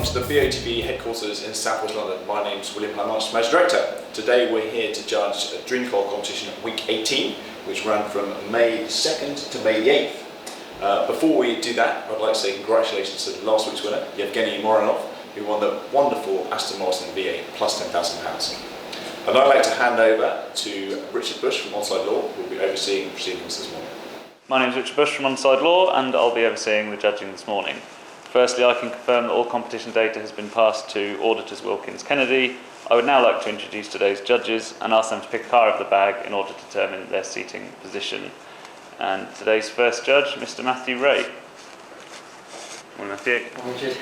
welcome to the BOTB headquarters in South West London. My name's William Lamont, Managing Director. Today we're here to judge a Dream Call competition week 18, which ran from May 2nd to May the 8th. Before we do that, I'd like to say congratulations to last week's winner, Yevgeny Moranov, who won the wonderful Aston Martin V8 plus £10,000. And I'd like to hand over to Richard Bush from Onside Law, who will be overseeing proceedings this morning. My name is Richard Bush from Onside Law, and I'll be overseeing the judging this morning. Firstly, I can confirm that all competition data has been passed to Auditors Wilkins Kennedy. I would now like to introduce today's judges and ask them to pick a car of the bag in order to determine their seating position. And today's first judge, Mr. Matthew Ray. Morning, Matthew. Richard.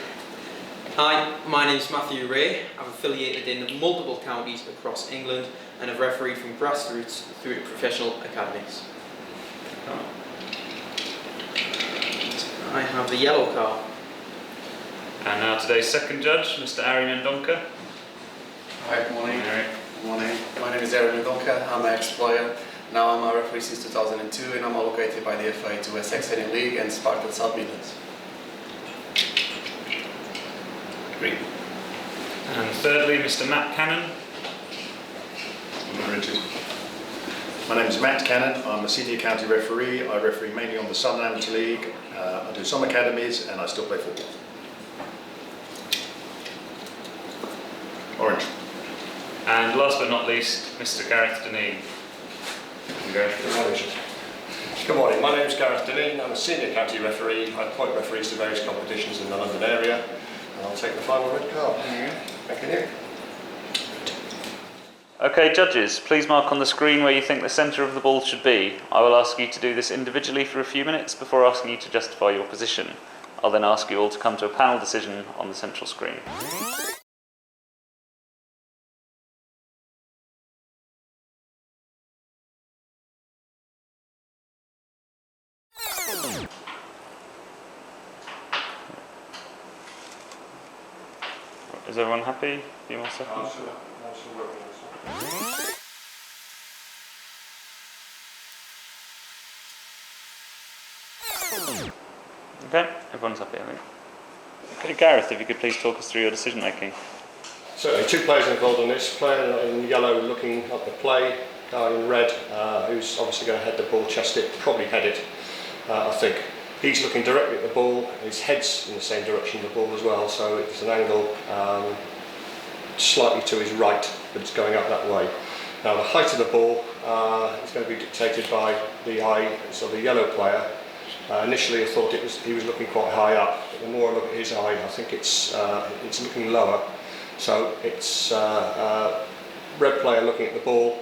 Hi, my name is Matthew Ray. I'm affiliated in multiple counties across England and have refereed from grassroots through to professional academies. I have the yellow car. And now today's second judge, Mr. Ari Mendonca. Hi, good morning. Ari. Good morning. My name is Ari Mendonca. I'm an ex-player. Now I'm a referee since 2002 and I'm allocated by the FA to Essex Senior League and Spartan South Midlands. Great. And thirdly, Mr. Matt Cannon. Morning, Richard. My name is Matt Cannon. I'm a senior county referee. I referee mainly on the Southern Amateur League. I do some academies and I still play football. Orange. And last but not least, Mr. Gareth Deneen. Good morning, my name is Gareth Deneen. I'm a senior county referee. I appoint referees to various competitions in the London area, and I'll take the final red card. Thank you. Okay, judges, please mark on the screen where you think the centre of the ball should be. I will ask you to do this individually for a few minutes before asking you to justify your position. I'll then ask you all to come to a panel decision on the central screen. Is everyone happy? A few more seconds. Okay, everyone's happy, I think. Okay, Gareth, if you could please talk us through your decision making. Certainly, two players involved in this. Player in yellow looking at the play, guy in red who's obviously going to head the ball, chest it, probably head it, I think. He's looking directly at the ball, his head's in the same direction of the ball as well, so it's an angle slightly to his right, but it's going up that way. Now the height of the ball is going to be dictated by the eye, so the yellow player. Initially I thought he was looking quite high up, but the more I look at his eye, I think it's looking lower. So it's red player looking at the ball,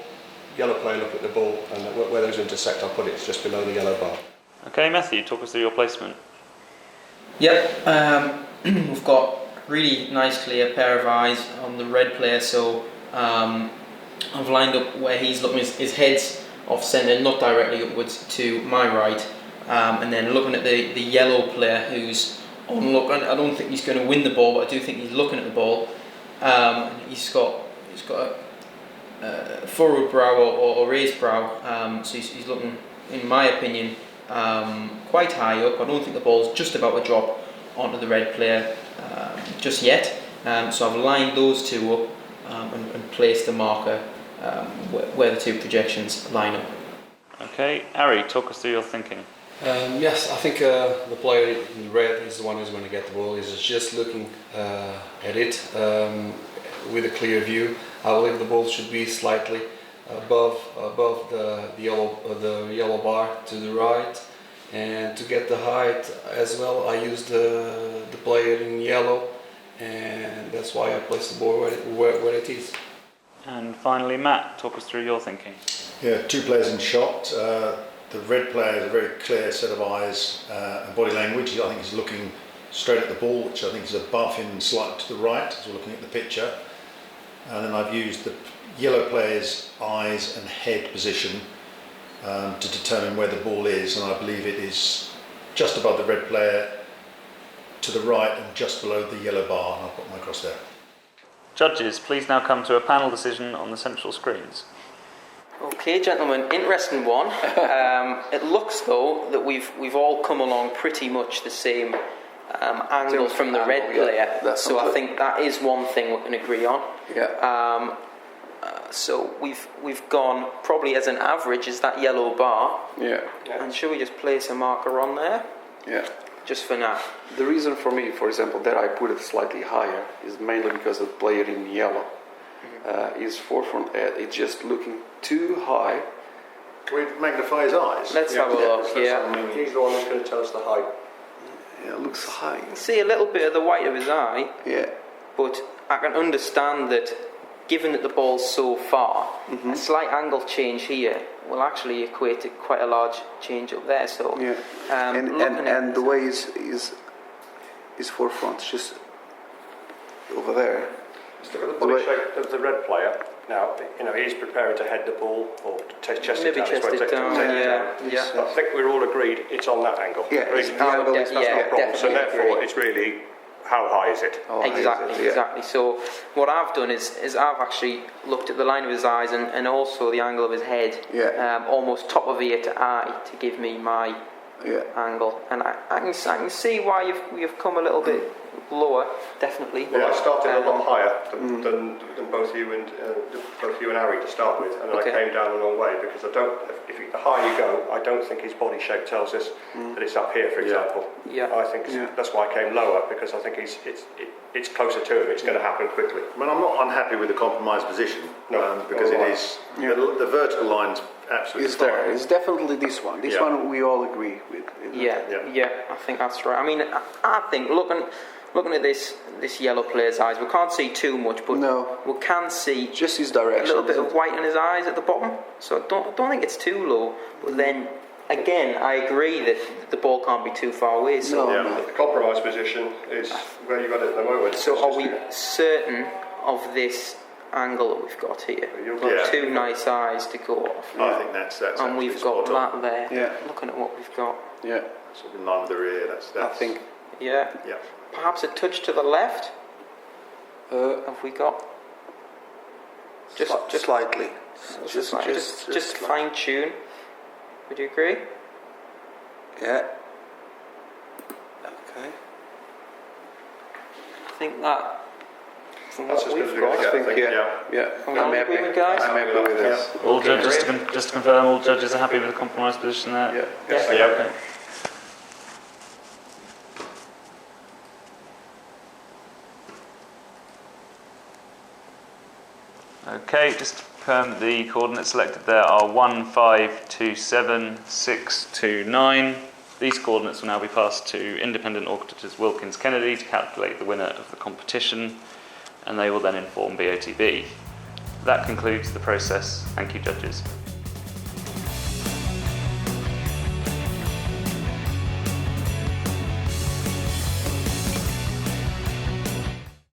yellow player looking at the ball, and where those intersect I'll put it just below the yellow bar. Okay, Matthew, talk us through your placement. Yep, we've got a really nice clear pair of eyes on the red player, so I've lined up where he's looking, his head's off centre, not directly upwards to my right, and then looking at the yellow player who's on look. I don't think he's going to win the ball, but I do think he's looking at the ball. He's got a furrowed brow or raised brow, so he's looking, in my opinion, quite high up. I don't think the ball's just about to drop onto the red player just yet. So I've lined those two up and placed the marker where the two projections line up. Okay, Ari, talk us through your thinking. Yes, I think the player in red is the one who's going to get the ball. He's just looking at it with a clear view. I believe the ball should be slightly above the yellow bar to the right, and to get the height as well I used the player in yellow, and that's why I placed the ball where it is. And finally, Matt, talk us through your thinking. Yeah, two players in shot. The red player has a very clear set of eyes and body language. I think he's looking straight at the ball, which I think is above him, slightly to the right as we're looking at the picture. And then I've used the yellow player's eyes and head position to determine where the ball is, and I believe it is just above the red player to the right and just below the yellow bar, and I'll put my cross there. Judges, please now come to a panel decision on the central screens. Okay, gentlemen, interesting one. It looks though that we've all come along pretty much the same angle from the red Angle, yeah, player. So I definitely. think that is one thing we can agree on. Yeah. So we've gone probably as an average is that yellow bar. Yeah. And should we just place a marker on there Yeah. just for now? The reason for me, for example, that I put it slightly higher is mainly because the player in yellow, his forefront head is just looking too high. Can we magnify his eyes? Let's have a look. Yeah. He's the one who's going to tell us the height. Yeah, it looks high. See a little bit of the white of his eye, Yeah. but I can understand that given that the ball's so far, a slight angle change here will actually equate to quite a large change up there. So Yeah. And the way his forefront is just over there. Just look at the body shape of the red player. Now, he's preparing to head the ball or chest it maybe down. chest Take it down. Yeah. I think we're all agreed it's on that angle. Yeah, Really. it's the angle is That's not a problem. So definitely therefore, agree. it's really how high is it? Oh, Exactly, yeah. exactly. So what I've done is I've actually looked at the line of his eyes and also the angle of his head, Yeah. almost top of ear to eye to give me my Yeah. angle. And I can see why you've come a little bit lower, definitely. Well, I started a lot higher than both you and Harry to start with, and then Okay. I came down a long way because the higher you go, I don't think his body shape tells us that it's up here, for example. Yeah. I think that's why I came lower, because I think it's closer to him. It's going to happen quickly. I mean, I'm not unhappy with the compromised position. No, because nor it am I. is the vertical line's absolutely It's there. fine. It's definitely this one. This Yeah. one we all agree with. isn't it? Yeah, I think that's right. I mean, I think looking at this yellow player's eyes, we can't see too much, but No. we can see Just his a direction. little bit isn't of it? white in his eyes at the bottom. So I don't think it's too low. But then again, I agree that the ball can't be too far away. So, No, Yeah. no. The compromise position is where you got it at the moment. so It's are just- we certain of this angle that we've got here? You're We've got Yeah. two nice eyes to go off, I think that's and we've absolutely got spot on. that there. Yeah. Looking at what we've got, Yeah. Sort of in line with the rear. That's I think. yeah. Yeah. Perhaps a touch to the left. Have we got? Just slightly. just fine tune. Would you agree? Yeah. Okay. I think that from That's what as good we've as we're got. gonna I think Yeah. yeah. Are we all in agreement, guys? I'm happy with this. All judges, just to confirm, all judges are happy with the compromise position there? Yeah. Yes, Yeah, yeah. okay. Okay, just to confirm the coordinates selected there are 1527629. These coordinates will now be passed to independent auditors Wilkins Kennedy to calculate the winner of the competition, and they will then inform BOTB. That concludes the process. Thank you, judges.